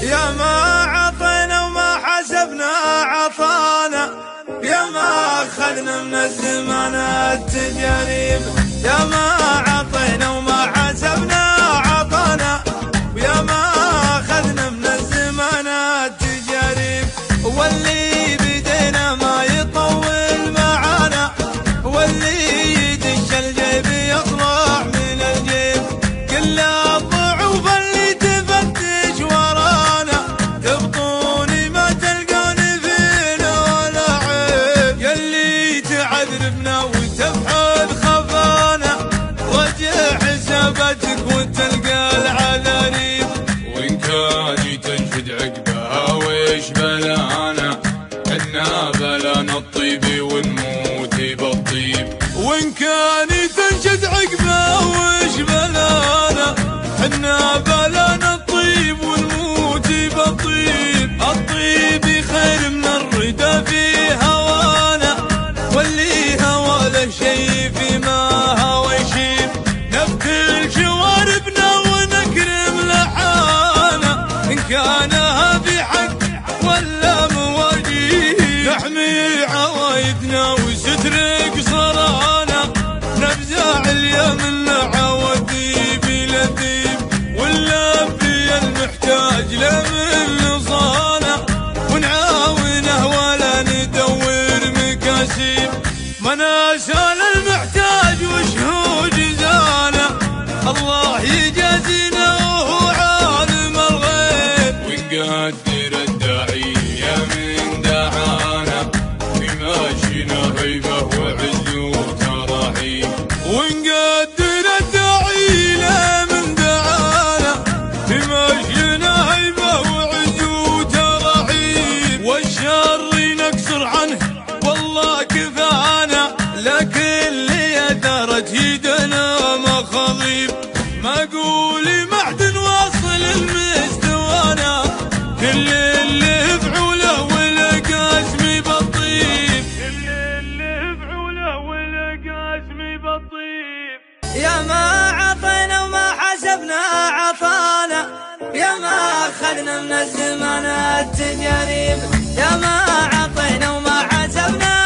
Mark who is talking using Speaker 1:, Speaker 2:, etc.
Speaker 1: يا ما عطينا وما حسبنا عطانا، يا ما أخذنا من الزمان التجارب. يا ما عطينا وما حسبنا عطانا، ويا ما أخذنا من الزمان التجارب. واللي بدينا ما يطول معانا، واللي يدش الجيب يطلع من الجيب. كل الضعوف اللي تفتش ورانا، تبطوني ما تلقوني فينا ولا عيب. يلي تعذربنا وتفحل خفانا، رجع حساباتك وتلقى العذاريب.
Speaker 2: وإن كان تنشد عقبها وش بلانا، عنا بلانا الطيب ونموت بالطيب.
Speaker 1: وإن كان تنشد عقبه وش بلانا، حنا بلانا الطيب ونموت بالطيب. الطيب خير من الردى في هوانا، واللي هوى له شي فيما هوى يشيب. نبتل شواربنا ونكرم لحانا، إن كانها في حق ولا مواجيب. نحمي عوايدنا وستر قصرانا، نفزع اليمن عوديب لذيب. ونلبي المحتاج لمن نصانا، ونعاونه ولا ندور مكاسيب. مناسال المحتاج وشهود جزانا، الله يجازينا وهو عالم الغيب.
Speaker 2: ونقدر الداعي يا من دعانا، في ماشينا هيبة وعز وتراحيب.
Speaker 1: ونقدر الداعي له من دعانا، في مشينا هيبة وعز وترحيب. والشر نكسر عنه والله كفانا، لكن اللي اثرت يدنا مخاضيب. ما قولي معدن واصل المستوانا، كل اللي فعوله والقاسم بالطيب. كل اللي فعوله والقاسم بالطيب. يا ما عطينا وما حسبنا عطانا، يا ما أخذنا من الزمان التجارب. يا ما عطينا وما حسبنا